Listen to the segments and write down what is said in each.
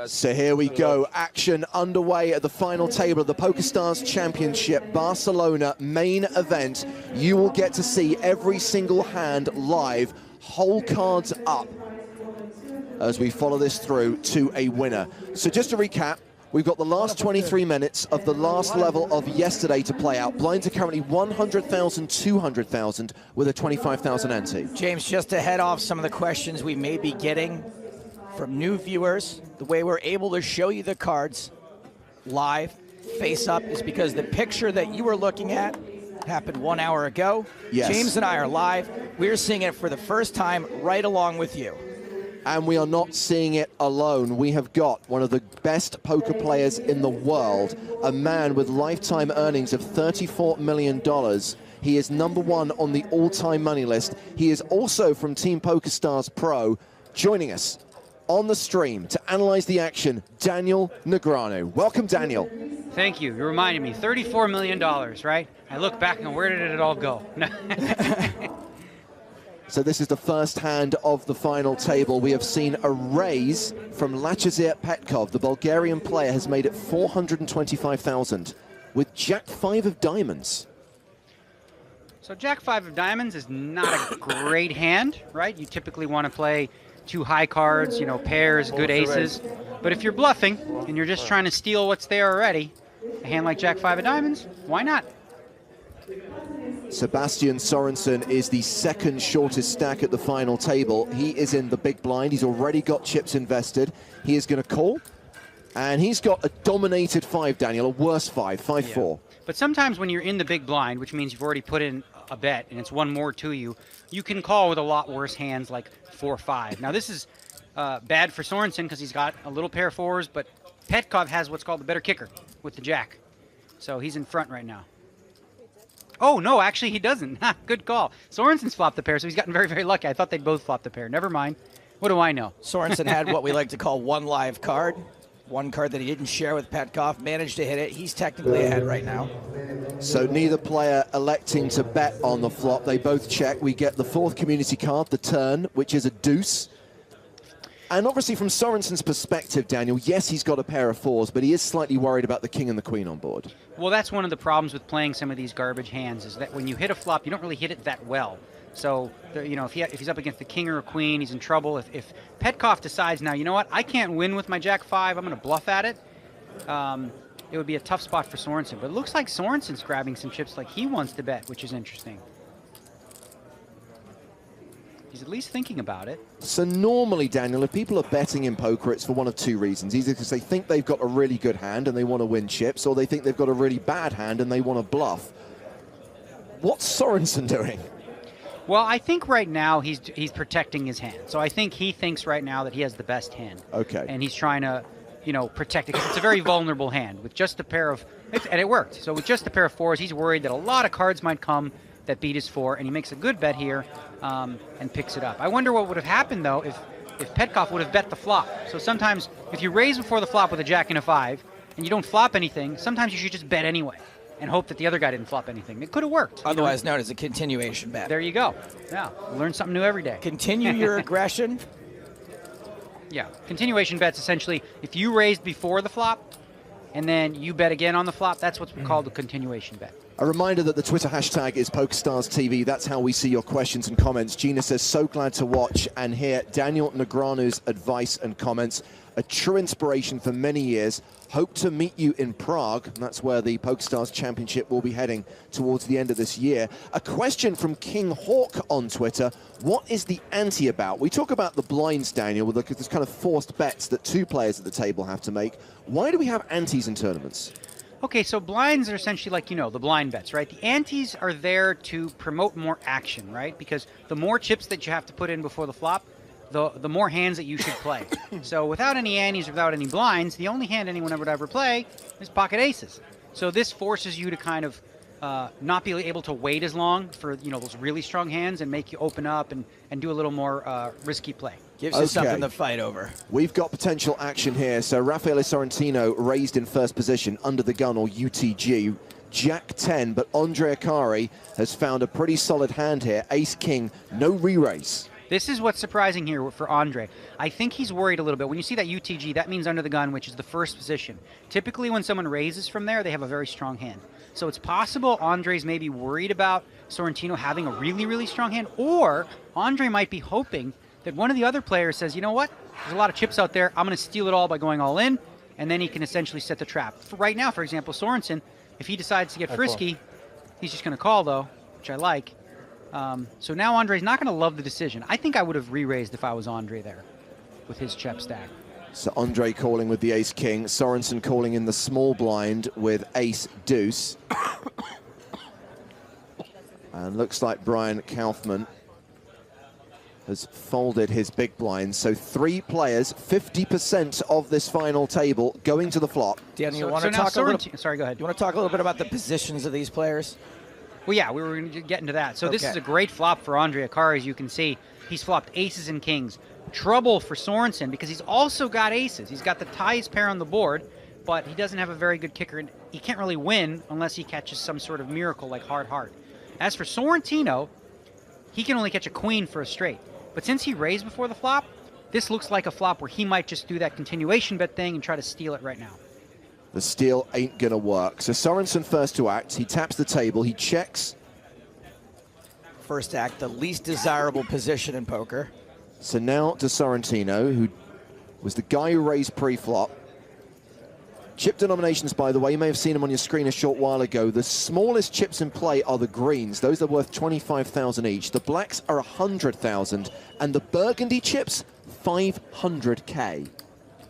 So here we go, action underway at the final table of the PokerStars Championship Barcelona main event. You will get to see every single hand live, whole cards up, as we follow this through to a winner. So just to recap, we've got the last 23 minutes of the last level of yesterday to play out. Blinds are currently 100,000, 200,000 with a 25,000 ante. James, just to head off some of the questions we may be getting from new viewers, the way we're able to show you the cards live, face up, is because the picture that you were looking at happened 1 hour ago. Yes. James and I are live. We're seeing it for the first time right along with you. And we are not seeing it alone. We have got one of the best poker players in the world, a man with lifetime earnings of $34 million. He is #1 on the all-time money list. He is also from Team PokerStars Pro, joining us on the stream to analyze the action, Daniel Negreanu. Welcome, Daniel. Thank you. You reminded me, $34 million, right? I look back and where did it all go? So this is the first hand of the final table. We have seen a raise from Lachazir Petkov. The Bulgarian player has made it 425,000 with Jack-5 of diamonds. So Jack-5 of diamonds is not a great hand, right? You typically want to play 2 high cards, you know, pairs, good aces. But if you're bluffing and you're just trying to steal what's there already, a hand like Jack-5 of diamonds, why not? Sebastian Sorensen is the second shortest stack at the final table. He is in the big blind. He's already got chips invested. He is going to call. And he's got a dominated 5, Daniel, a worse 5, 5-4. Yeah. But sometimes when you're in the big blind, which means you've already put in a bet and it's one more to you, you can call with a lot worse hands like 4-5. Now this is bad for Sorensen because he's got a little pair of 4s, but Petkov has what's called the better kicker with the jack. So he's in front right now. Oh, no, actually he doesn't. Good call. Sorensen's flopped the pair, so he's gotten very, very lucky. I thought they'd both flop the pair. Never mind. What do I know? Sorensen had what we like to call one live card. One card that he didn't share with Petkov, managed to hit it. He's technically ahead right now. So neither player electing to bet on the flop. They both check. We get the 4th community card, the turn, which is a deuce. And obviously from Sorensen's perspective, Daniel, yes, he's got a pair of 4s, but he is slightly worried about the king and the queen on board. Well, that's one of the problems with playing some of these garbage hands, is that when you hit a flop, you don't really hit it that well. So, you know, if he's up against the king or a queen, he's in trouble. If Petkov decides now, you know what, I can't win with my Jack-5, I'm going to bluff at it, it would be a tough spot for Sorensen. But it looks like Sorensen's grabbing some chips like he wants to bet, which is interesting. He's at least thinking about it. So normally, Daniel, if people are betting in poker, it's for one of 2 reasons. Either because they think they've got a really good hand and they want to win chips, or they think they've got a really bad hand and they want to bluff. What's Sorensen doing? Well, I think right now he's protecting his hand. So I think he thinks right now that he has the best hand. Okay. And he's trying to, you know, protect it, because it's a very vulnerable hand with just a pair of, and it worked. So with just a pair of 4s, he's worried that a lot of cards might come that beat his 4, and he makes a good bet here and picks it up. I wonder what would have happened, though, if Petkov would have bet the flop. So sometimes if you raise before the flop with a jack and a 5 and you don't flop anything, sometimes you should just bet anyway and hope that the other guy didn't flop anything. It could have worked. Otherwise known as a continuation bet. There you go. Yeah, learn something new every day. Continue your aggression. Yeah, continuation bets essentially, if you raised before the flop and then you bet again on the flop, that's what's called a continuation bet. A reminder that the Twitter hashtag is PokerStarsTV. That's how we see your questions and comments. Gina says, so glad to watch and hear Daniel Negreanu's advice and comments. A true inspiration for many years. Hope to meet you in Prague. And that's where the PokerStars Championship will be heading towards the end of this year. A question from King Hawk on Twitter. What is the ante about? We talk about the blinds, Daniel, with this kind of forced bets that 2 players at the table have to make. Why do we have antes in tournaments? Okay, so blinds are essentially like, you know, the blind bets, right? The antes are there to promote more action, right? Because the more chips that you have to put in before the flop, the more hands that you should play. So without any antes, without any blinds, the only hand anyone would ever play is pocket aces. So this forces you to kind of not be able to wait as long for, you know, those really strong hands and make you open up and do a little more risky play. Gives you something to fight over. We've got potential action here. So Raffaele Sorrentino raised in first position under the gun, or UTG. Jack 10, but Andre Akari has found a pretty solid hand here. Ace King, no re-raise. This is what's surprising here for Andre. I think he's worried a little bit. When you see that UTG, that means under the gun, which is the first position. Typically, when someone raises from there, they have a very strong hand. So it's possible Andre's maybe worried about Sorrentino having a really, really strong hand, or Andre might be hoping that one of the other players says, you know what, there's a lot of chips out there, I'm going to steal it all by going all in, and then he can essentially set the trap. Right now, for example, Sorensen, if he decides to get frisky, he's just going to call, though, which I like. So now Andre's not going to love the decision. I think I would have re-raised if I was Andre there with his chip stack. So Andre calling with the ace-king, Sorensen calling in the small blind with ace-deuce. And looks like Brian Kaufman has folded his big blind. So 3 players, 50% of this final table going to the flop. Dan, you want to talk a little? Sorry, go ahead. You want to talk a little bit about the positions of these players? Well, yeah, we were going to get into that. So this is a great flop for Andre Akari, as you can see. He's flopped aces and kings. Trouble for Sorensen because he's also got aces. He's got the highest pair on the board, but he doesn't have a very good kicker. And he can't really win unless he catches some sort of miracle like hard heart. As for Sorrentino, he can only catch a queen for a straight. But since he raised before the flop, this looks like a flop where he might just do that continuation bet thing and try to steal it right now. The steal ain't gonna work. So Sorensen first to act. He taps the table. He checks. First act, the least desirable position in poker. So now to Sorrentino, who was the guy who raised pre-flop. Chip denominations, by the way, you may have seen them on your screen a short while ago. The smallest chips in play are the greens. Those are worth 25,000 each. The blacks are 100,000, and the burgundy chips, 500K.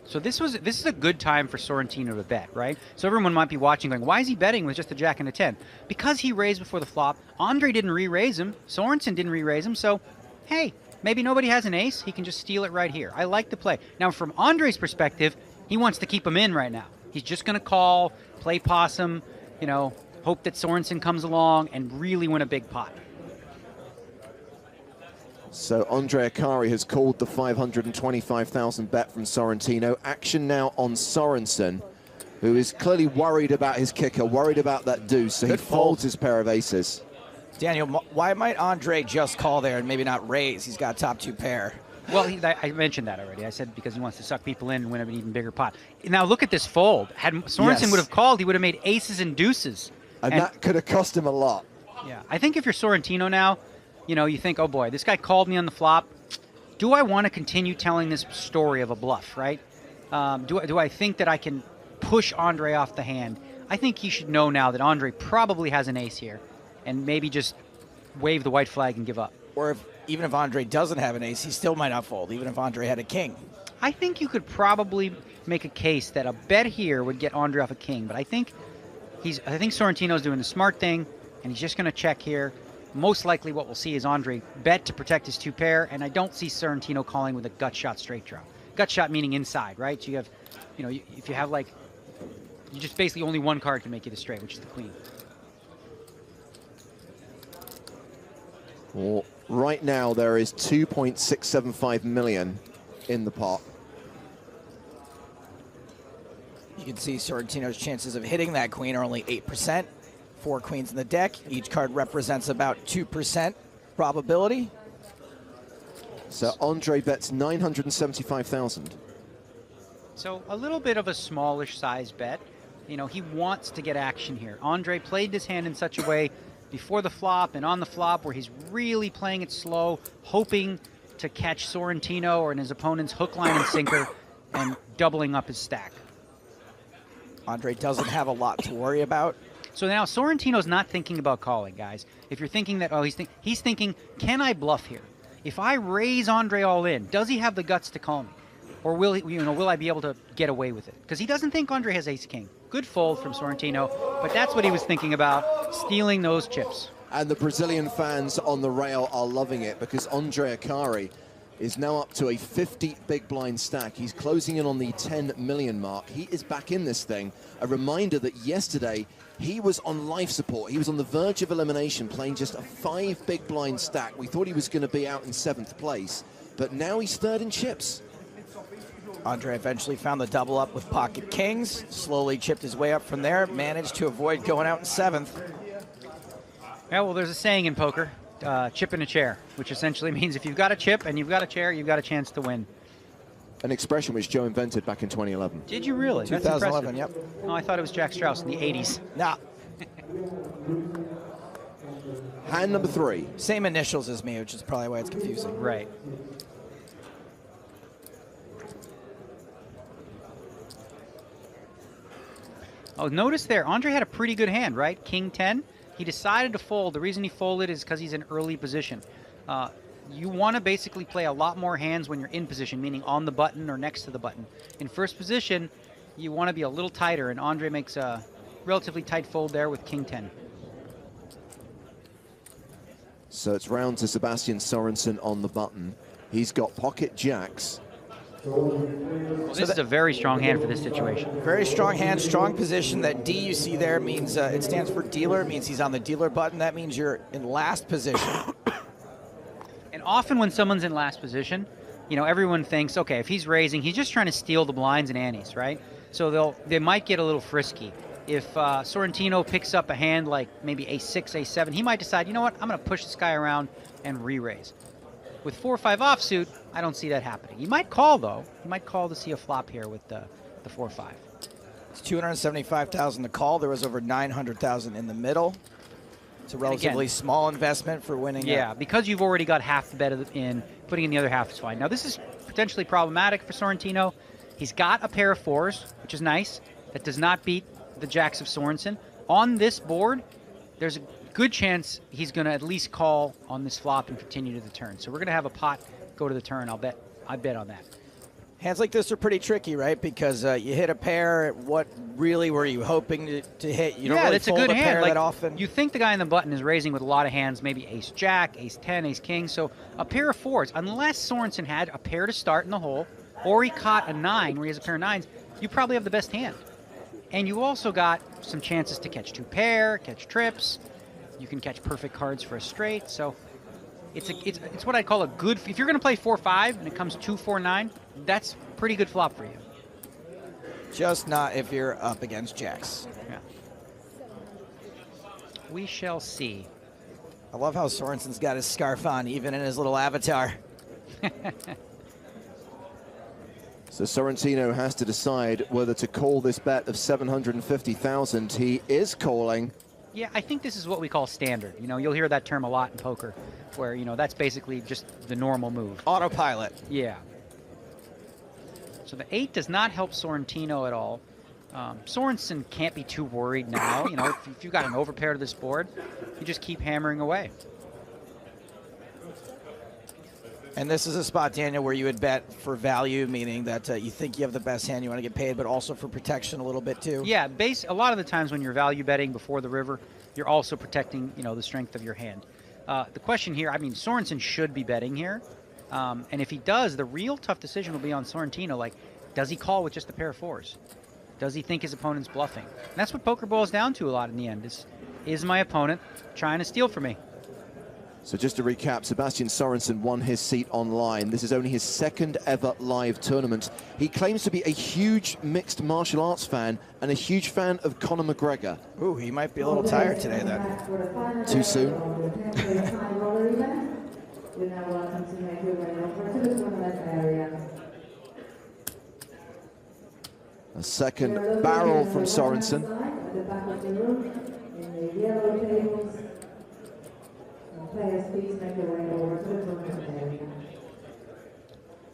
So this is a good time for Sorrentino to bet, right? So everyone might be watching going, why is he betting with just a jack and a 10? Because he raised before the flop. Andre didn't re-raise him. Sorensen didn't re-raise him. So, hey, maybe nobody has an ace. He can just steal it right here. I like the play. Now, from Andre's perspective, he wants to keep him in right now. He's just going to call, play possum, you know, hope that Sorensen comes along and really win a big pot. So Andre Akari has called the 525,000 bet from Sorrentino. Action now on Sorensen, who is clearly worried about his kicker, worried about that deuce, so he folds his pair of aces. Daniel, why might Andre just call there and maybe not raise? He's got top 2 pair. Well, I mentioned that already. I said because he wants to suck people in and win an even bigger pot. Now look at this fold. Had Sorensen would have called, he would have made aces and deuces. And that could have cost him a lot. Yeah, I think if you're Sorrentino now, you know, you think, oh boy, this guy called me on the flop. Do I want to continue telling this story of a bluff, right? Do I think that I can push Andre off the hand? I think he should know now that Andre probably has an ace here and maybe just wave the white flag and give up. Or even if Andre doesn't have an ace, he still might not fold, even if Andre had a king. I think you could probably make a case that a bet here would get Andre off a king, but I think Sorrentino's doing the smart thing, and he's just going to check here. Most likely what we'll see is Andre bet to protect his 2 pair, and I don't see Sorrentino calling with a gut shot straight draw. Gut shot meaning inside, right? So you have, you know, if you have like, you just basically only one card can make you the straight, which is the queen. Well, right now there is 2.675 million in the pot. You can see Sorrentino's chances of hitting that queen are only 8%. 4 queens in the deck. Each card represents about 2% probability. So Andre bets 975,000. So a little bit of a smallish size bet. You know, he wants to get action here. Andre played this hand in such a way before the flop and on the flop where he's really playing it slow, hoping to catch Sorrentino or in his opponent's hook, line, and sinker and doubling up his stack. Andre doesn't have a lot to worry about. So now Sorrentino's not thinking about calling, guys. If you're thinking that, oh, he's thinking, can I bluff here? If I raise Andre all in, does he have the guts to call me? Or will I be able to get away with it? Because he doesn't think Andre has ace-king. Good fold from Sorrentino, but that's what he was thinking about, stealing those chips. And the Brazilian fans on the rail are loving it because Andre Akari is now up to a 50 big blind stack. He's closing in on the 10 million mark. He is back in this thing. A reminder that yesterday he was on life support. He was on the verge of elimination, playing just a 5 big blind stack. We thought he was going to be out in 7th place, but now he's 3rd in chips. Andre eventually found the double up with pocket kings, slowly chipped his way up from there, managed to avoid going out in 7th. Yeah, well, there's a saying in poker, chip in a chair, which essentially means if you've got a chip and you've got a chair, you've got a chance to win. An expression which Joe invented back in 2011. Did you really? 2011, yep. Oh, I thought it was Jack Strauss in the 80s. Nah, Hand number 3. same initials as me, which is probably why it's confusing. Right. Oh, notice there, Andre had a pretty good hand, right? King 10. He decided to fold. The reason he folded is because he's in early position. You want to basically play a lot more hands when you're in position, meaning on the button or next to the button. In first position, you want to be a little tighter, and Andre makes a relatively tight fold there with King 10. So it's round to Sebastian Sorensen on the button. He's got pocket jacks. Well, this is a very strong hand for this situation. Very strong hand, strong position. That D you see there means it stands for dealer. It means he's on the dealer button. That means you're in last position. And often when someone's in last position, you know, everyone thinks, okay, if he's raising, he's just trying to steal the blinds and antes, right? So they might get a little frisky. If Sorrentino picks up a hand like maybe ace-6, ace-7, he might decide, you know what, I'm going to push this guy around and re-raise. With 4-5 offsuit, I don't see that happening. You might call, though. You might call to see a flop here with the 4-5. It's 275,000 to call. There was over 900,000 in the middle. It's a relatively small investment for winning. Yeah, because you've already got half the bet in, putting in the other half is fine. Now, this is potentially problematic for Sorrentino. He's got a pair of 4s, which is nice. That does not beat the jacks of Sorensen. On this board, there's a good chance he's going to at least call on this flop and continue to the turn. So we're going to have a pot go to the turn. I bet on that. Hands like this are pretty tricky, right? Because you hit a pair. What really were you hoping to hit? You don't really it's a fold good a hand. pair Like, that often. you think the guy in the button is raising with a lot of hands, maybe ace-jack, ace-10, ace-king. So a pair of 4s, unless Sorensen had a pair to start in the hole, or he caught a 9 where he has a pair of 9s, you probably have the best hand. And you also got some chances to catch 2-pair, catch trips. You can catch perfect cards for a straight. So it's what I'd call a good. If you're going to play 4-5 and it comes 2-4-9, that's a pretty good flop for you. Just not if you're up against jacks. Yeah. We shall see. I love how Sorensen's got his scarf on, even in his little avatar. So Sorrentino has to decide whether to call this bet of 750,000. He is calling. Yeah, I think this is what we call standard. You know, you'll hear that term a lot in poker, where, you know, that's basically just the normal move. Autopilot. Yeah. So the 8 does not help Sorrentino at all. Sorensen can't be too worried now. You know, if you've got an overpair to this board, you just keep hammering away. And this is a spot, Daniel, where you would bet for value, meaning that you think you have the best hand, you want to get paid, but also for protection a little bit too. Yeah, a lot of the times when you're value betting before the river, you're also protecting, you know, the strength of your hand. The question here, I mean, Sorensen should be betting here. And if he does, the real tough decision will be on Sorrentino. Like, does he call with just a pair of 4s? Does he think his opponent's bluffing? And that's what poker boils down to a lot in the end, is my opponent trying to steal from me? So just to recap, Sebastian Sorensen won his seat online. This is only his second ever live tournament. He claims to be a huge mixed martial arts fan and a huge fan of Conor McGregor. Ooh, he might be a little tired today then. Too soon? A second barrel from Sorensen.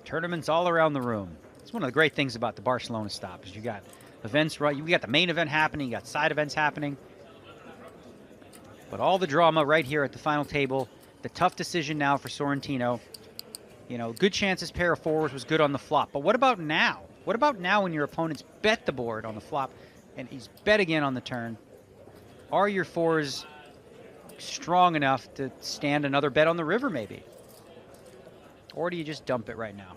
Tournaments all around the room. It's one of the great things about the Barcelona stop is you got events, right? You got the main event happening, you got side events happening. But all the drama right here at the final table. The tough decision now for Sorrentino. You know, good chance his pair of 4s was good on the flop. But what about now? What about now when your opponent's bet the board on the flop and he's bet again on the turn? Are your 4s strong enough to stand another bet on the river maybe? Or do you just dump it right now?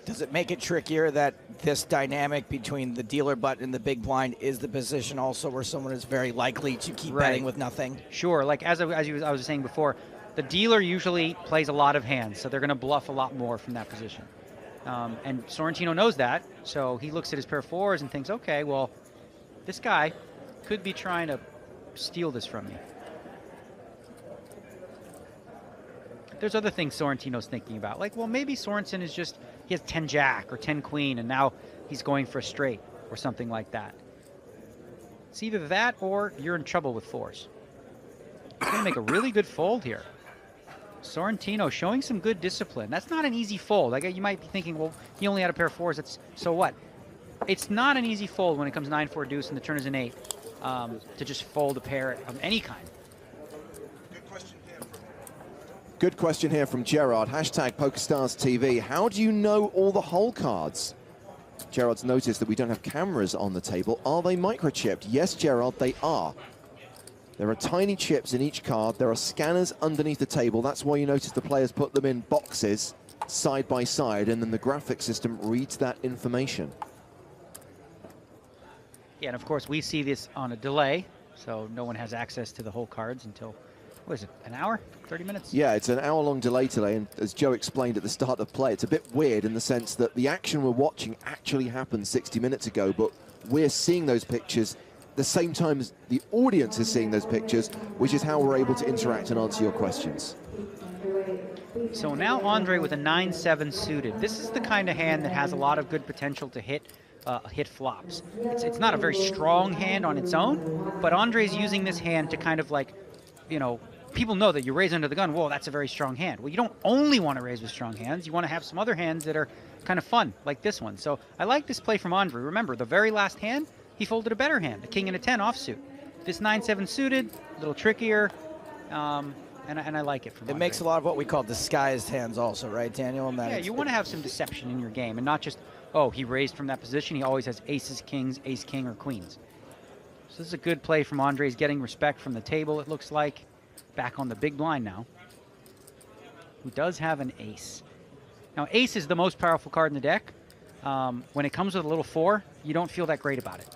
Does it make it trickier that this dynamic between the dealer button and the big blind is the position also where someone is very likely to keep betting with nothing? Sure. Like I was saying before, the dealer usually plays a lot of hands, so they're going to bluff a lot more from that position. And Sorrentino knows that, so he looks at his pair of 4s and thinks, okay, well, this guy could be trying to steal this from me. there's other things Sorrentino's thinking about. Like, well, maybe Sorensen is just, he has 10 jack or 10 queen, and now he's going for a straight or something like that. It's either that or you're in trouble with fours. He's going to make a really good fold here. Sorrentino showing some good discipline. That's not an easy fold. Like, you might be thinking, well, he only had a pair of fours. So what? It's not an easy fold when it comes 9-4 deuce and the turn is an 8 to just fold a pair of any kind. Good question here from Gerard. Hashtag PokerStarsTV. How do you know all the hole cards? Gerard's noticed that we don't have cameras on the table. Are they microchipped? Yes, Gerard, they are. There are tiny chips in each card. There are scanners underneath the table. That's why you notice the players put them in boxes side by side, and then the graphic system reads that information. Yeah, and of course we see this on a delay, so no one has access to the whole cards until, what is it, an hour, 30 minutes? Yeah, it's an hour-long delay today, and as Joe explained at the start of play, it's a bit weird in the sense that the action we're watching actually happened 60 minutes ago, but we're seeing those pictures the same time as the audience is seeing those pictures, which is how we're able to interact and answer your questions. So now Andre with a 9-7 suited. This is the kind of hand that has a lot of good potential to hit flops. It's not a very strong hand on its own, but Andre's using this hand to kind of like, you know, people know that you raise under the gun, whoa, that's a very strong hand. Well, you don't only want to raise with strong hands. You want to have some other hands that are kind of fun, like this one. So I like this play from Andre. Remember, the very last hand, he folded a better hand, a king and a 10 offsuit. This 9-7 suited, a little trickier, and I like it from Andre. It makes a lot of what we call disguised hands also, right, Daniel? Yeah, you want to have some deception in your game and not just, oh, he raised from that position. He always has aces, kings, ace, king, or queens. So this is a good play from Andre. He's getting respect from the table, it looks like. Back on the big blind now. Who does have an ace. Now, ace is the most powerful card in the deck. When it comes with a little 4, you don't feel that great about it.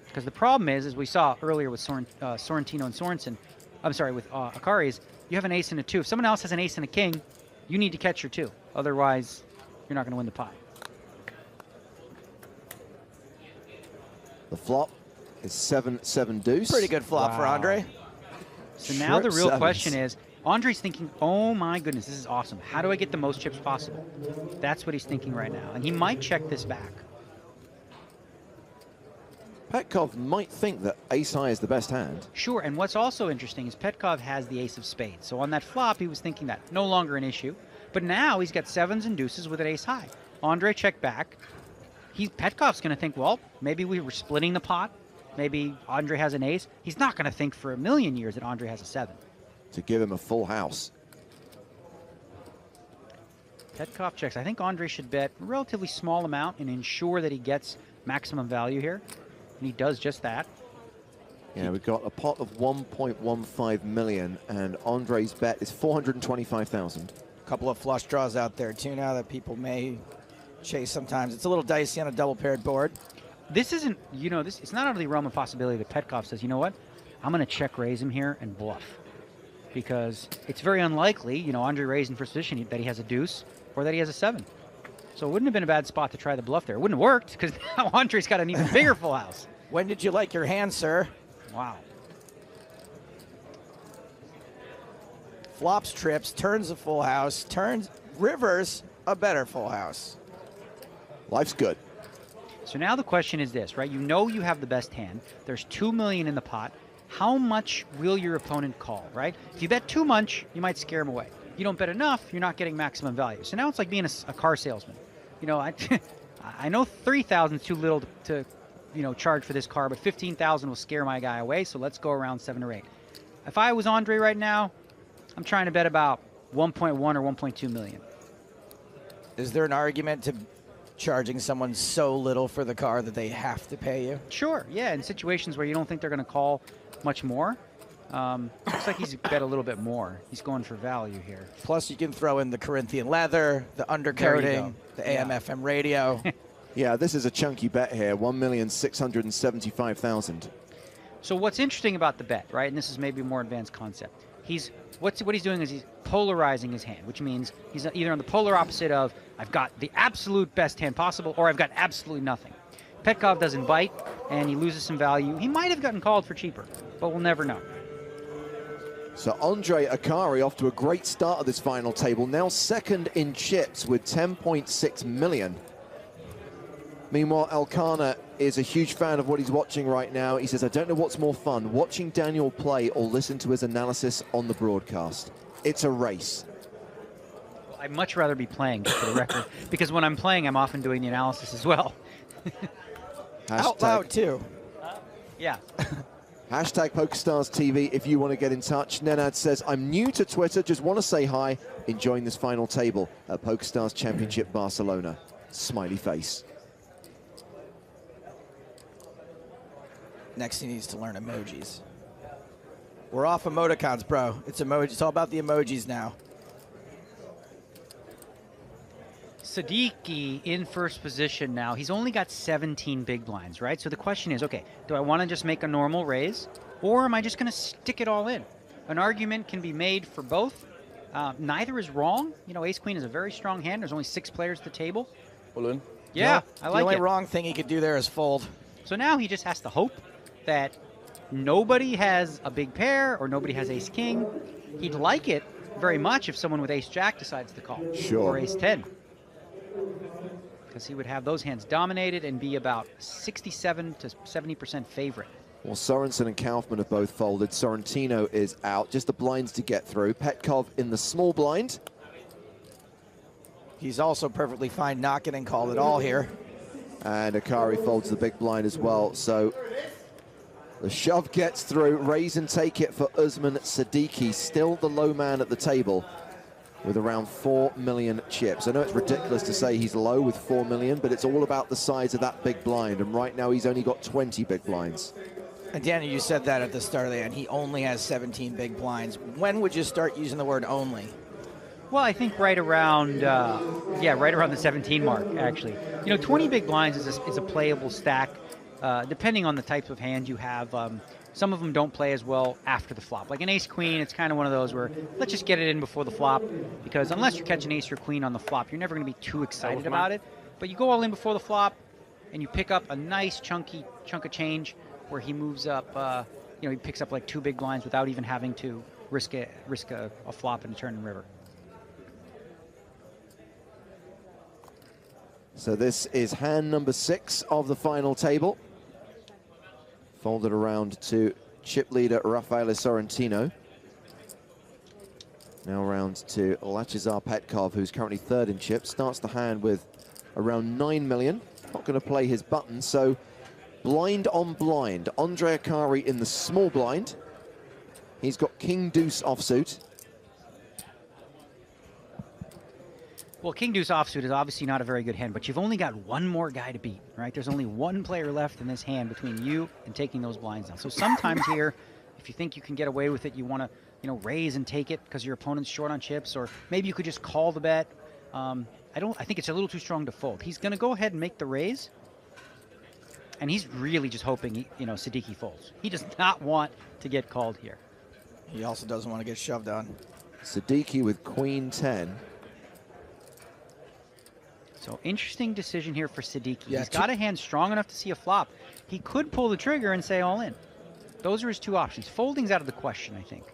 Because the problem is, as we saw earlier with Sorrentino and Sorensen, I'm sorry, with Akari, you have an ace and a 2. If someone else has an ace and a king, you need to catch your 2. Otherwise, you're not going to win the pot. The flop is 7-7 deuce. Pretty good flop for Andre. So now the real Sevens. question is, Andre's thinking, oh my goodness, this is awesome. How do I get the most chips possible? That's what he's thinking right now. And he might check this back. Petkov might think that ace-high is the best hand. Sure, and what's also interesting is Petkov has the ace of spades. So on that flop, he was thinking that. No longer an issue. But now he's got 7s and deuces with an ace-high. Andre checked back. Petkov's going to think, well, maybe we were splitting the pot. Maybe Andre has an ace. He's not going to think for a million years that Andre has a 7. To give him a full house. Petkov checks. I think Andre should bet a relatively small amount and ensure that he gets maximum value here. And he does just that. Yeah, we've got a pot of 1.15 million, and Andre's bet is 425,000. A couple of flush draws out there, too, now that people may chase sometimes. It's a little dicey on a double-paired board. This isn't, you know, it's not out of the realm of possibility that Petkov says, you know what, I'm going to check raise him here and bluff. Because it's very unlikely, you know, Andre raised in first position that he has a deuce or that he has a 7. So it wouldn't have been a bad spot to try the bluff there. It wouldn't have worked because now Andre's got an even bigger full house. When did you like your hand, sir? Wow. Flops, trips, turns a full house, turns, rivers a better full house. Life's good. So now the question is this, right? You know you have the best hand. There's 2 million in the pot. How much will your opponent call, right? If you bet too much, you might scare him away. You don't bet enough, you're not getting maximum value. So now it's like being a car salesman. You know, I know 3,000 is too little to, you know, charge for this car, but 15,000 will scare my guy away, so let's go around 7 or 8. If I was Andre right now, I'm trying to bet about 1.1 or 1.2 million. Is there an argument to charging someone so little for the car that they have to pay you? Sure, yeah, in situations where you don't think they're going to call much more. Looks like he's bet a little bit more. He's going for value here. Plus, you can throw in the Corinthian leather, the undercoating, the AM/FM radio. Yeah, this is a chunky bet here, 1,675,000. So what's interesting about the bet, right? And this is maybe a more advanced concept. What he's doing is he's polarizing his hand, which means he's either on the polar opposite of I've got the absolute best hand possible, or I've got absolutely nothing. Petkov doesn't bite, and he loses some value. He might have gotten called for cheaper, but we'll never know. So Andre Akari off to a great start of this final table, now second in chips with 10.6 million. Meanwhile, Elkanah is a huge fan of what he's watching right now. He says, I don't know what's more fun, watching Daniel play or listen to his analysis on the broadcast. It's a race. Well, I'd much rather be playing, for the record, because when I'm playing, I'm often doing the analysis as well. Out loud, too. Yeah. Hashtag PokerStars TV if you want to get in touch. Nenad says, I'm new to Twitter, just want to say hi, enjoying this final table at PokerStars Championship Barcelona. Smiley face. Next, he needs to learn emojis. We're off emoticons, bro. It's emojis. It's all about the emojis now. Siddiqui in first position now. He's only got 17 big blinds, right? So the question is, okay, do I want to just make a normal raise, or am I just going to stick it all in? An argument can be made for both. Neither is wrong. You know, ace-queen is a very strong hand. There's only 6 players at the table. All in. Yeah, I like it. The only wrong thing he could do there is fold. So now he just has to hope that nobody has a big pair or nobody has ace-king. He'd like it very much if someone with ace-jack decides to call. Sure. Or ace-10. Because he would have those hands dominated and be about 67 to 70% favorite. Well, Sorensen and Kaufman have both folded. Sorrentino is out. Just the blinds to get through. Petkov in the small blind. He's also perfectly fine not getting called at all here. And Akari folds the big blind as well. So the shove gets through. Raise and take it for Usman Siddiqui. Still the low man at the table with around 4 million chips. I know it's ridiculous to say he's low with 4 million, but it's all about the size of that big blind. And right now he's only got 20 big blinds. And Danny, you said that at the start of the end. He only has 17 big blinds. When would you start using the word only? Well, I think right around, right around the 17 mark, actually. You know, 20 big blinds is a playable stack, depending on the types of hand you have. Some of them don't play as well after the flop. Like an ace-queen, it's kind of one of those where let's just get it in before the flop, because unless you catch an ace or queen on the flop, you're never going to be too excited about it. But you go all in before the flop, and you pick up a nice chunky chunk of change where he moves up, he picks up like 2 big blinds without even having to risk a flop and a turn and river. So this is hand number 6 of the final table. Folded around to chip leader Rafael Sorrentino. Now around to Lachizar Petkov, who's currently 3rd in chips. Starts the hand with around 9 million. Not going to play his button, so blind on blind. Andre Akari in the small blind. He's got King Deuce offsuit. Well, King Deuce offsuit is obviously not a very good hand, but you've only got one more guy to beat, right? There's only one player left in this hand between you and taking those blinds down. So sometimes here, if you think you can get away with it, you want to, raise and take it because your opponent's short on chips, or maybe you could just call the bet. I think it's a little too strong to fold. He's going to go ahead and make the raise, and he's really just hoping, Siddiqui folds. He does not want to get called here. He also doesn't want to get shoved on. Siddiqui with Queen 10. So interesting decision here for Siddiqui. Yeah, he's got a hand strong enough to see a flop. He could pull the trigger and say all in. Those are his 2 options. Folding's out of the question, I think,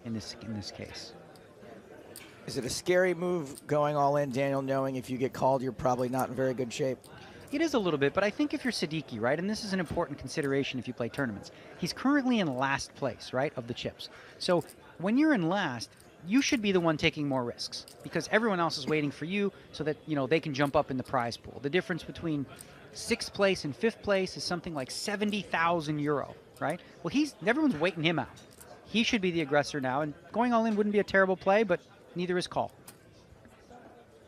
in this case. Is it a scary move going all in, Daniel, knowing if you get called, you're probably not in very good shape? It is a little bit, but I think if you're Siddiqui, right, and this is an important consideration if you play tournaments, he's currently in last place, right, of the chips. So when you're in last, you should be the one taking more risks because everyone else is waiting for you so that, they can jump up in the prize pool. The difference between 6th place and 5th place is something like 70,000 euro, right? Well, everyone's waiting him out. He should be the aggressor now, and going all in wouldn't be a terrible play, but neither is call.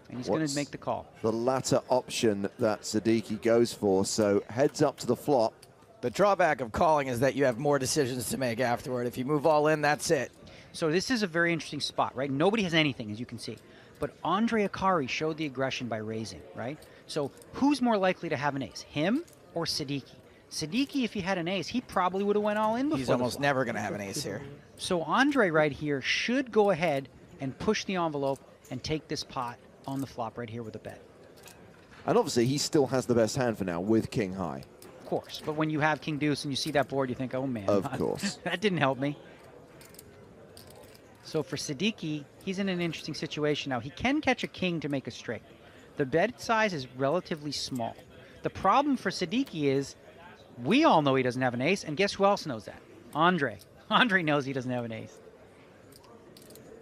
And he's going to make the call. The latter option that Siddiqui goes for, so heads up to the flop. The drawback of calling is that you have more decisions to make afterward. If you move all in, that's it. So this is a very interesting spot, right? Nobody has anything, as you can see. But Andre Akari showed the aggression by raising, right? So who's more likely to have an ace, him or Siddiqui? Siddiqui, if he had an ace, he probably would have went all in before. He's almost never going to have an ace here. So Andre right here should go ahead and push the envelope and take this pot on the flop right here with a bet. And obviously he still has the best hand for now with King High. Of course, but when you have King Deuce and you see that board, you think, oh man. Of course. That didn't help me. So for Siddiqui, he's in an interesting situation now. He can catch a king to make a straight. The bet size is relatively small. The problem for Siddiqui is we all know he doesn't have an ace, and guess who else knows that? Andre. Andre knows he doesn't have an ace.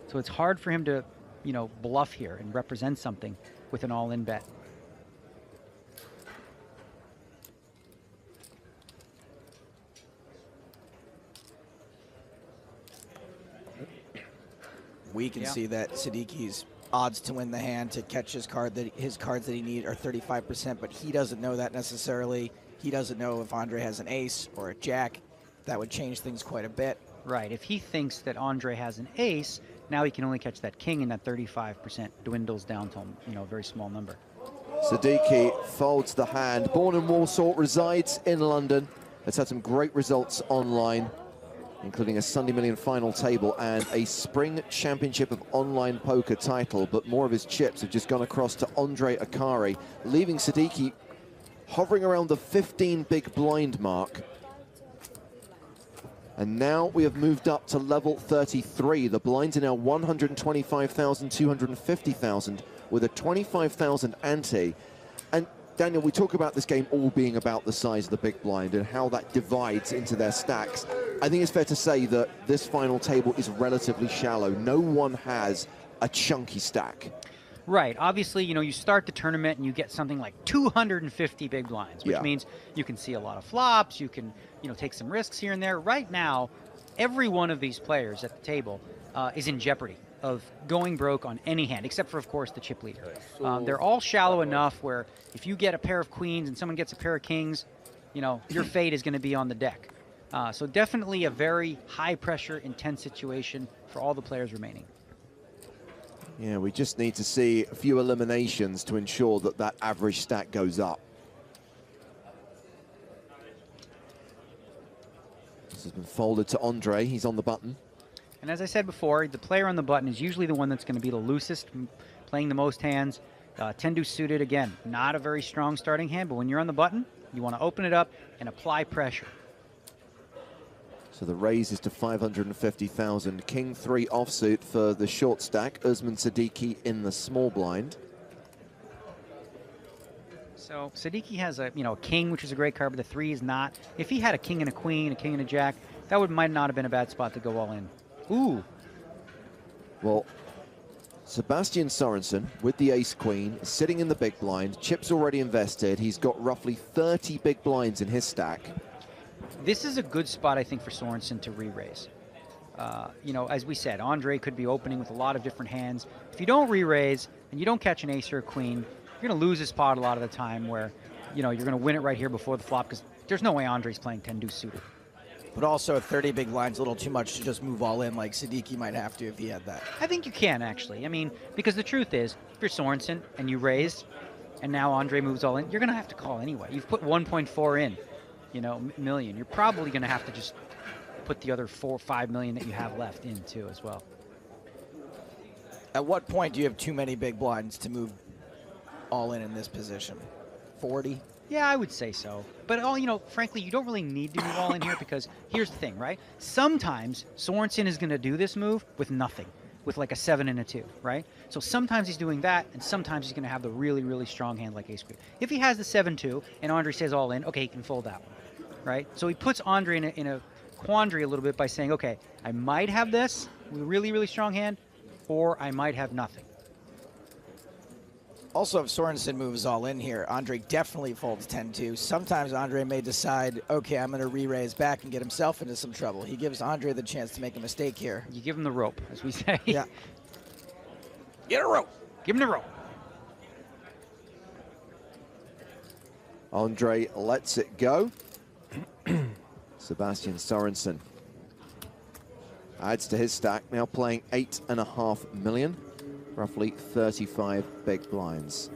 So it's hard for him to, you know, bluff here and represent something with an all-in bet. We can see that Siddiqui's odds to win the hand, to catch his cards that he need are 35%, but he doesn't know that necessarily. He doesn't know if Andre has an ace or a jack. That would change things quite a bit. Right. If he thinks that Andre has an ace, now he can only catch that king, and that 35% dwindles down to, you know, a very small number. Siddiqui folds the hand. Born in Warsaw, resides in London. Has had some great results online, including a Sunday Million final table and a Spring Championship of Online Poker title, but more of his chips have just gone across to Andre Akari, leaving Siddiqui hovering around the 15 big blind mark. And now we have moved up to level 33. The blinds are now 125,000, 250,000 with a 25,000 ante. And Daniel, we talk about this game all being about the size of the big blind and how that divides into their stacks. I think it's fair to say that this final table is relatively shallow. No one has a chunky stack. Right. Obviously, you know, you start the tournament and you get something like 250 big blinds, which means you can see a lot of flops, you can, you know, take some risks here and there. Right now, every one of these players at the table is in jeopardy of going broke on any hand, except for, of course, the chip leader. They're all shallow enough where if you get a pair of queens and someone gets a pair of kings, you know, your fate is going to be on the deck. So definitely a very high-pressure, intense situation for all the players remaining. Yeah, we just need to see a few eliminations to ensure that that average stack goes up. This has been folded to Andre. He's on the button. And as I said before, the player on the button is usually the one that's going to be the loosest, playing the most hands. 10-deuce suited, again, not a very strong starting hand, but when you're on the button, you want to open it up and apply pressure. So the raise is to 550,000. King 3 offsuit for the short stack. Usman Siddiqui in the small blind. So Siddiqui has a, you know, a king, which is a great card, but the 3 is not. If he had a king and a queen, a king and a jack, that might not have been a bad spot to go all in. Ooh. Well, Sebastian Sorensen with the ace queen sitting in the big blind. Chips already invested. He's got roughly 30 big blinds in his stack. This is a good spot, I think, for Sorensen to re-raise. You know, as we said, Andre could be opening with a lot of different hands. If you don't re-raise and you don't catch an ace or a queen, you're going to lose this pot a lot of the time where, you know, you're going to win it right here before the flop because there's no way Andre's playing 10-deuce suited. But also 30 big blinds a little too much to just move all in like Siddiqui might have to if he had that. I think you can, actually. I mean, because the truth is, if you're Sorensen and you raised and now Andre moves all in, you're going to have to call anyway. You've put 1.4 in. You know, million. You're probably going to have to just put the other 4 or 5 million that you have left in too as well. At what point do you have too many big blinds to move all in this position? 40? Yeah, I would say so. But all, you know, frankly, you don't really need to move all in here because here's the thing, right? Sometimes Sorensen is going to do this move with nothing, with like a 7 and a 2, right? So sometimes he's doing that, and sometimes he's going to have the really, really strong hand like ace queen. If he has the 7-2 and Andre says all in, okay, he can fold that one. Right? So he puts Andre in a quandary a little bit by saying, okay, I might have this with a really, really strong hand, or I might have nothing. Also, if Sorensen moves all in here, Andre definitely folds 10-2. Sometimes Andre may decide, okay, I'm going to re-raise back and get himself into some trouble. He gives Andre the chance to make a mistake here. You give him the rope, as we say. Yeah. Get a rope. Give him the rope. Andre lets it go. Sebastian Sorensen adds to his stack, now playing 8.5 million, roughly 35 big blinds.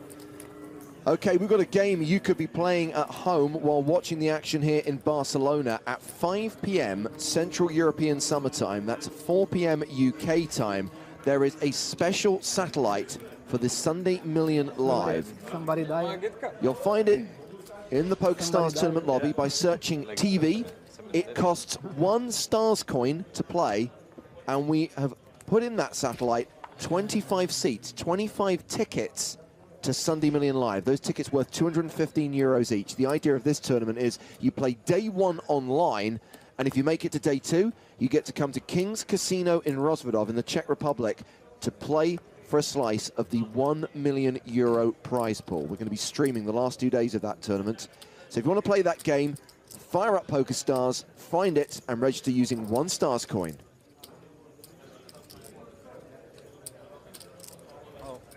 Okay, we've got a game you could be playing at home while watching the action here in Barcelona at 5 p.m. Central European Summer Time. That's 4 p.m. UK time. There is a special satellite for the Sunday Million Live. Somebody died. You'll find it in the PokerStars tournament lobby by searching TV. It costs 1 Stars coin to play, and we have put in that satellite 25 seats, 25 tickets to Sunday Million Live. Those tickets worth 215 euros each. The idea of this tournament is you play day 1 online, and if you make it to day 2, you get to come to King's Casino in Rozvadov in the Czech Republic to play for a slice of the €1 million prize pool. We're going to be streaming the last 2 days of that tournament. So if you want to play that game, fire up PokerStars, find it, and register using 1 Stars coin.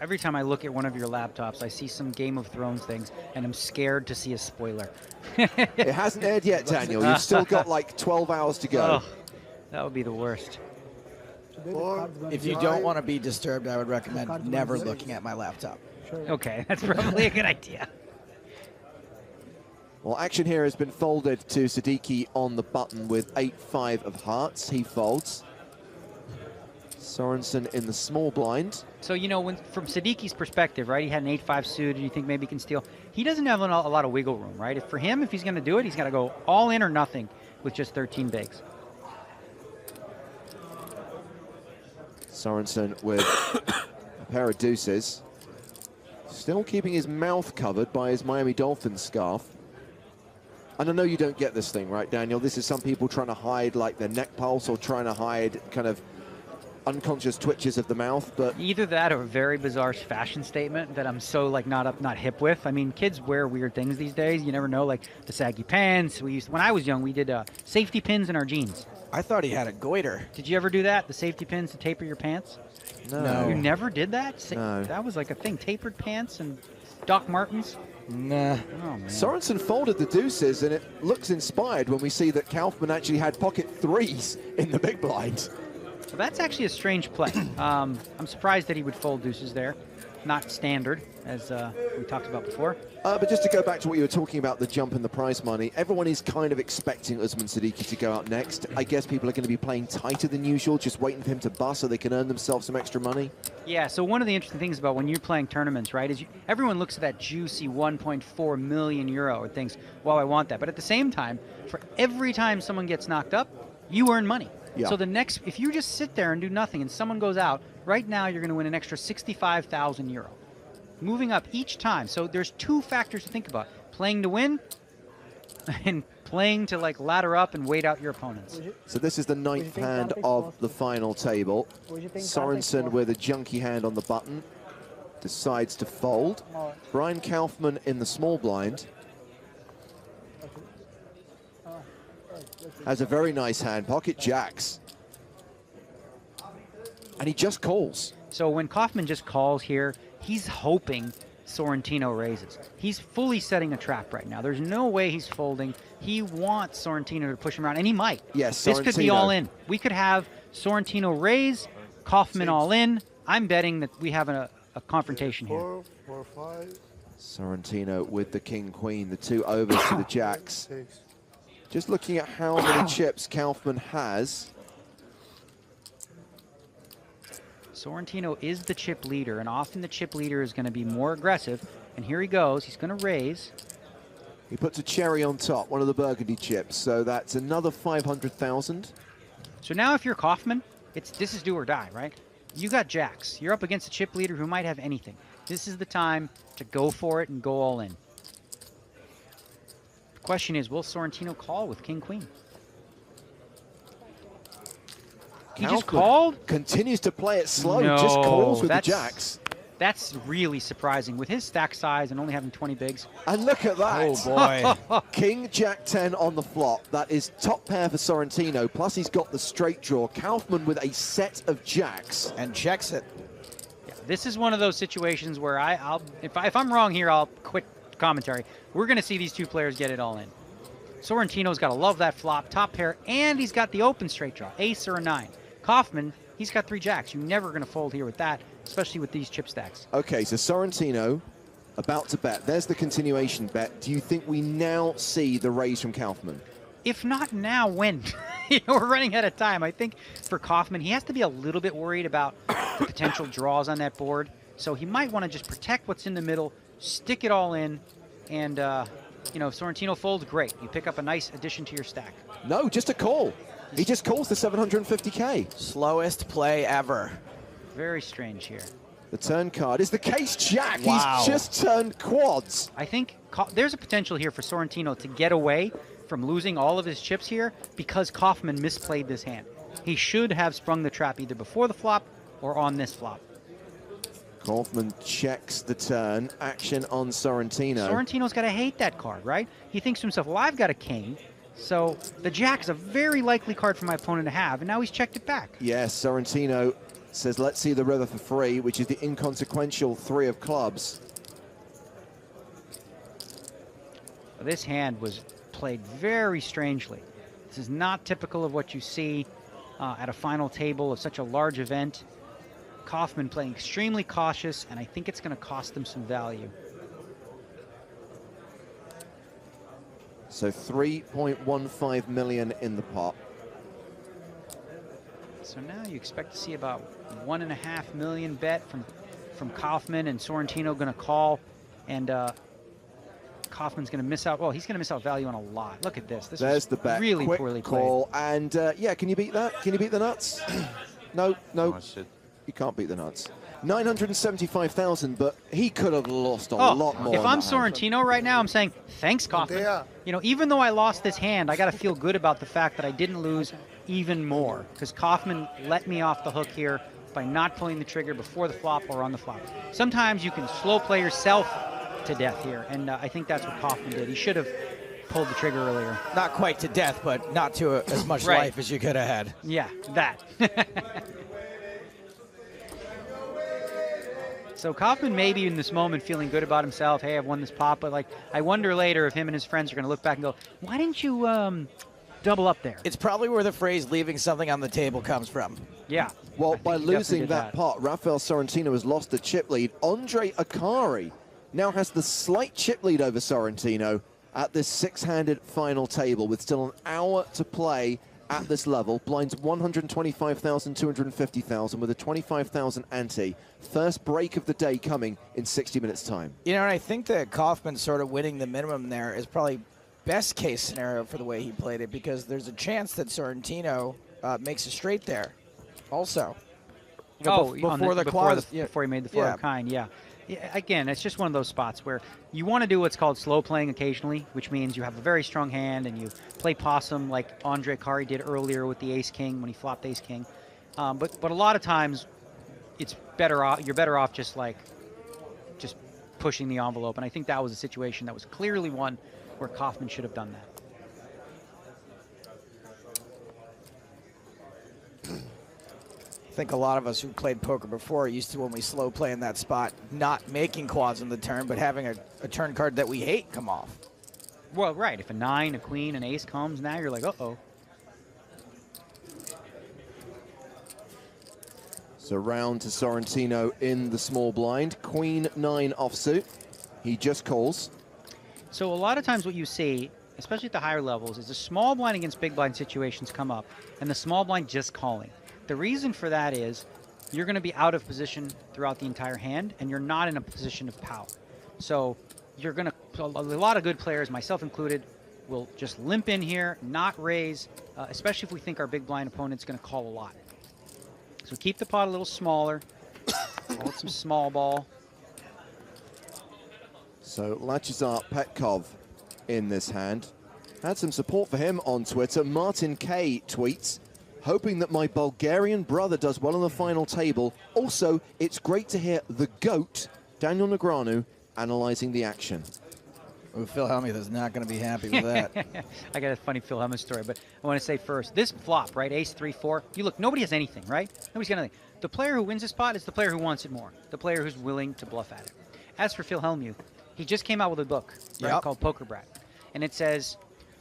Every time I look at one of your laptops, I see some Game of Thrones things, and I'm scared to see a spoiler. It hasn't aired yet, Daniel. You've still got like 12 hours to go. Oh, that would be the worst. If you don't want to be disturbed, I would recommend never looking at my laptop. Okay, that's probably a good idea. Well, action here has been folded to Siddiqui on the button with 8-5 of hearts. He folds. Sorensen in the small blind. So, you know, from Siddiqui's perspective, right, he had an 8-5 suit, and you think maybe he can steal. He doesn't have a lot of wiggle room, right? For him, if he's going to do it, he's got to go all in or nothing with just 13 bigs. Sorensen with a pair of deuces. Still keeping his mouth covered by his Miami Dolphins scarf. And I know you don't get this thing, right, Daniel? This is some people trying to hide, like, their neck pulse or trying to hide kind of unconscious twitches of the mouth, but either that or a very bizarre fashion statement that I'm so like not hip with. I mean, kids wear weird things these days. You never know, like the saggy pants. When I was young, we did safety pins in our jeans. I thought he had a goiter. Did you ever do that? The safety pins to taper your pants? No. You never did that? No. That was like a thing. Tapered pants and Doc Martens. Nah. Oh, man. Sorensen folded the deuces, and it looks inspired when we see that Kaufman actually had pocket threes in the big blind. Well, that's actually a strange play. I'm surprised that he would fold deuces there. Not standard, as we talked about before. But just to go back to what you were talking about, the jump in the prize money, everyone is kind of expecting Usman Siddiqui to go out next. I guess people are going to be playing tighter than usual, just waiting for him to bust so they can earn themselves some extra money. Yeah, so one of the interesting things about when you're playing tournaments, right, is everyone looks at that juicy 1.4 million euro and thinks, well, I want that. But at the same time, for every time someone gets knocked up, you earn money. Yeah. So if you just sit there and do nothing and someone goes out, right now you're going to win an extra 65,000 euro. Moving up each time. So there's 2 factors to think about. Playing to win and playing to like ladder up and wait out your opponents. So this is the 9th hand of the final table. Sorensen with a junky hand on the button decides to fold. Brian Kaufman in the small blind has a very nice hand, pocket jacks. And he just calls. So when Kaufman just calls here, he's hoping Sorrentino raises. He's fully setting a trap right now. There's no way he's folding. He wants Sorrentino to push him around, and he might. Yes, this could be all in. We could have Sorrentino raise, Kaufman all in. I'm betting that we have a confrontation here. 4, 5. Sorrentino with the king-queen, the 2 overs to the jacks. Just looking at how many chips Kaufman has. Sorrentino is the chip leader, and often the chip leader is going to be more aggressive. And here he goes. He's going to raise. He puts a cherry on top, one of the burgundy chips. So that's another 500,000. So now if you're Kaufman, this is do or die, right? You got jacks. You're up against a chip leader who might have anything. This is the time to go for it and go all in. The question is, will Sorrentino call with king-queen? He just called? Continues to play it slow, No, just calls with the jacks. That's really surprising. With his stack size and only having 20 bigs. And look at that. Oh, boy. King, Jack 10 on the flop. That is top pair for Sorrentino, plus he's got the straight draw. Kaufman with a set of jacks. And checks it. Yeah, this is one of those situations where if I'm wrong here, I'll quit commentary. We're going to see these 2 players get it all in. Sorrentino's got to love that flop, top pair, and he's got the open straight draw, ace or a 9. Kaufman, he's got 3 jacks. You're never going to fold here with that, especially with these chip stacks. Okay, so Sorrentino about to bet. There's the continuation bet. Do you think we now see the raise from Kaufman? If not now, when? We're running out of time. I think for Kaufman, he has to be a little bit worried about the potential draws on that board. So he might want to just protect what's in the middle, stick it all in, and, if Sorrentino folds, great. You pick up a nice addition to your stack. No, just a call. He just calls the 750K. Slowest play ever. Very strange here. The turn card is the case jack. Wow. He's just turned quads. I think there's a potential here for Sorrentino to get away from losing all of his chips here because Kaufman misplayed this hand. He should have sprung the trap either before the flop or on this flop. Kaufman checks the turn. Action on Sorrentino. Sorrentino's got to hate that card, right? He thinks to himself, well, I've got a king, so the jack is a very likely card for my opponent to have, and now he's checked it back. Yes, Sorrentino says, let's see the river for free, which is the inconsequential 3 of clubs. This hand was played very strangely. This is not typical of what you see at a final table of such a large event. Kaufman playing extremely cautious, and I think it's going to cost them some value. So 3.15 million in the pot. So now you expect to see about 1.5 million bet from Kaufman, and Sorrentino going to call, and Kaufman's going to miss out. Well, he's going to miss out value on a lot. Look at this. This There's is the bet. really Quick poorly call. played. And yeah, can you beat that? Can you beat the nuts? No, no. Oh, shit. You can't beat the nuts. 975,000, but he could have lost a lot more. If on I'm that hand. Sorrentino right now, I'm saying, thanks, Kaufman. Yeah. You know, even though I lost this hand, I got to feel good about the fact that I didn't lose even more, because Kaufman let me off the hook here by not pulling the trigger before the flop or on the flop. Sometimes you can slow play yourself to death here, and I think that's what Kaufman did. He should have pulled the trigger earlier. Not quite to death, but not to as much Right. life as you could have had. Yeah, that. So Kaufman may be in this moment feeling good about himself. Hey, I've won this pot, but like I wonder later if him and his friends are going to look back and go, why didn't you double up there? It's probably where the phrase leaving something on the table comes from. Yeah. Well, I think by he definitely losing did that pot, Rafael Sorrentino has lost the chip lead. Andre Akari now has the slight chip lead over Sorrentino at this 6-handed final table with still an hour to play at this level. Blinds 125,000, 250,000 with a 25,000 ante. First break of the day coming in 60 minutes time. You know, and I think that Kaufman sort of winning the minimum there is probably best case scenario for the way he played it, because there's a chance that Sorrentino makes a straight there also. Oh, before the quad, before he made the 4 of kind, yeah. Again, it's just one of those spots where you want to do what's called slow playing occasionally, which means you have a very strong hand and you play possum like Andre Akari did earlier with the ace-king when he flopped ace-king. But a lot of times it's better off. You're better off just pushing the envelope, and I think that was a situation that was clearly one where Kaufman should have done that. I think a lot of us who played poker before used to, when we slow play in that spot, not making quads on the turn, but having a turn card that we hate come off. Well, right. If a 9, a queen, an ace comes, now you're like, uh-oh. So round to Sorrentino in the small blind. Queen 9 offsuit. He just calls. So a lot of times what you see, especially at the higher levels, is the small blind against big blind situations come up, and the small blind just calling. The reason for that is you're going to be out of position throughout the entire hand, and you're not in a position of power. So you're going to, a lot of good players, myself included, will just limp in here, not raise, especially if we think our big blind opponent's going to call a lot. So keep the pot a little smaller, call it some small ball. So Lachizar Petkov in this hand. Had some support for him on Twitter. Martin K tweets, hoping that my Bulgarian brother does well on the final table. Also, it's great to hear the GOAT, Daniel Negreanu, analyzing the action. Ooh, Phil Hellmuth is not going to be happy with that. I got a funny Phil Hellmuth story, but I want to say first, this flop, right, ace, 3, 4, you look, nobody has anything, right? Nobody's got anything. The player who wins this spot is the player who wants it more, the player who's willing to bluff at it. As for Phil Hellmuth, he just came out with a book, right, called Poker Brat, and it says,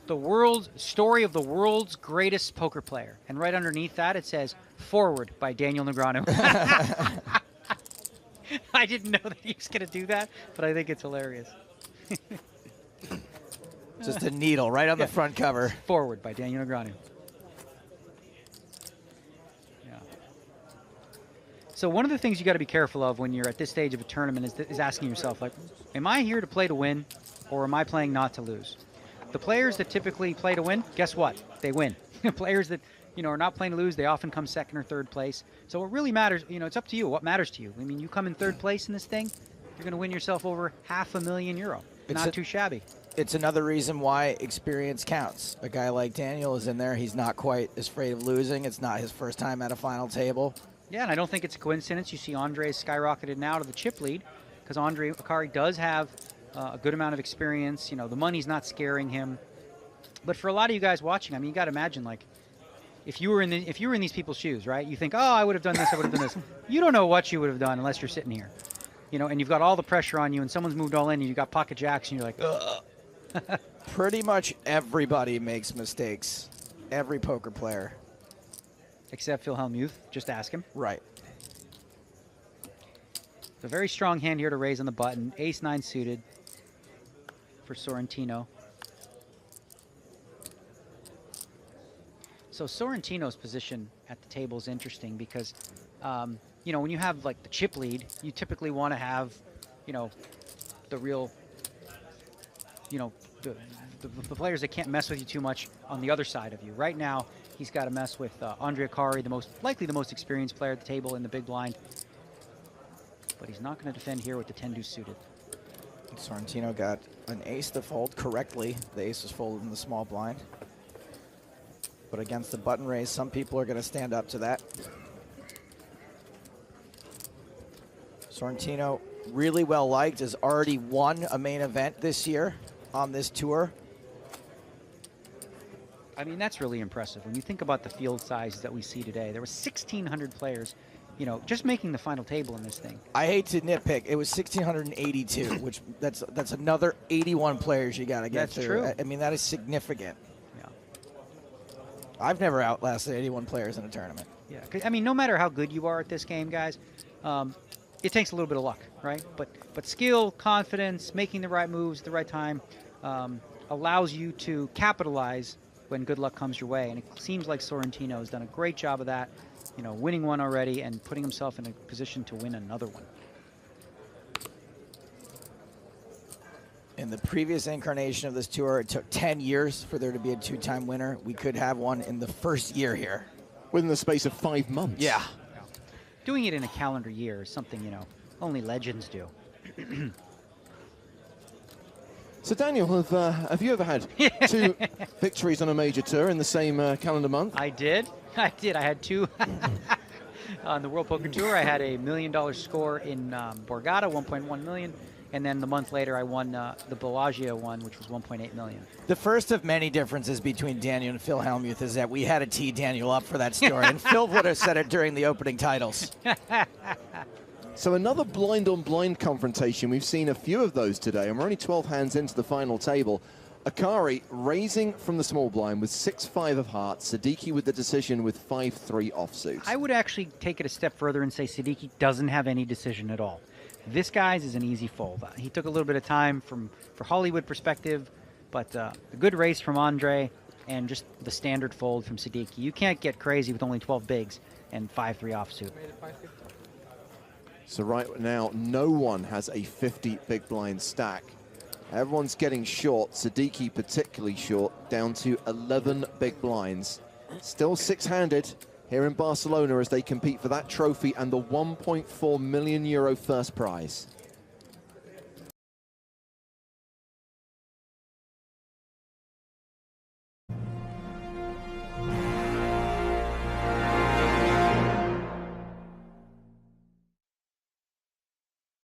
the world's story of the world's greatest poker player. And right underneath that, it says, Forward by Daniel Negreanu. I didn't know that he was going to do that, but I think it's hilarious. Just a needle right on the front cover. Forward by Daniel Negreanu. Yeah. So one of the things you got to be careful of when you're at this stage of a tournament is asking yourself, like, am I here to play to win, or am I playing not to lose? The players that typically play to win, guess what? They win. The players that are not playing to lose. They often come second or third place. So it really matters. It's up to you. What matters to you? I mean, you come in third place in this thing, you're going to win yourself over €500,000. Not too shabby. It's another reason why experience counts. A guy like Daniel is in there. He's not quite as afraid of losing. It's not his first time at a final table. Yeah, and I don't think it's a coincidence. You see Andre's skyrocketed now to the chip lead because Andre Akari does have a good amount of experience. The money's not scaring him. But for a lot of you guys watching, I mean, you got to imagine, like, if you were in these people's shoes, right? You think, oh, I would have done this, I would have done this. You don't know what you would have done unless you're sitting here. And you've got all the pressure on you, and someone's moved all in, and you got pocket jacks, and you're like, ugh. Pretty much everybody makes mistakes. Every poker player. Except Phil Hellmuth. Just ask him. Right. It's a very strong hand here to raise on the button. Ace-9 suited for Sorrentino. So Sorrentino's position at the table is interesting because, when you have like the chip lead, you typically want to have, the real, the players that can't mess with you too much on the other side of you. Right now, he's got to mess with Andre Akari, likely the most experienced player at the table in the big blind. But he's not going to defend here with the 10-deuce suited. Sorrentino got an ace to fold correctly. The ace was folded in the small blind. But against the button raise, some people are going to stand up to that. Sorrentino, really well liked, has already won a main event this year on this tour. I mean, that's really impressive. When you think about the field sizes that we see today, there were 1,600 players, just making the final table in this thing. I hate to nitpick. It was 1,682, which that's another 81 players you got to get through. That's true. I mean, that is significant. Yeah. I've never outlasted 81 players in a tournament. Yeah, 'cause, I mean, no matter how good you are at this game, guys, it takes a little bit of luck, right? But skill, confidence, making the right moves at the right time allows you to capitalize when good luck comes your way. And it seems like Sorrentino has done a great job of that, winning one already and putting himself in a position to win another one. In the previous incarnation of this tour, it took 10 years for there to be a two-time winner. We could have one in the first year here. Within the space of 5 months. Yeah. Doing it in a calendar year is something, only legends do. So, Daniel, have you ever had 2 victories on a major tour in the same calendar month? I did. I had 2. On the World Poker Tour, I had a $1 million score in Borgata, 1.1 million. And then the month later, I won the Bellagio one, which was 1.8 million. The first of many differences between Daniel and Phil Hellmuth is that we had to tee Daniel up for that story, and Phil would have said it during the opening titles. So another blind-on-blind confrontation. We've seen a few of those today, and we're only 12 hands into the final table. Akari raising from the small blind with 6-5 of hearts. Siddiqui with the decision with 5-3 offsuit. I would actually take it a step further and say Siddiqui doesn't have any decision at all. This guy's is an easy fold. He took a little bit of time for Hollywood perspective, but a good race from Andre and just the standard fold from Siddiqui. You can't get crazy with only 12 bigs and 5-3 offsuit. So right now, no one has a 50 big blind stack. Everyone's getting short, Siddiqui particularly short, down to 11 big blinds. Still 6-handed here in Barcelona as they compete for that trophy and the €1.4 million first prize.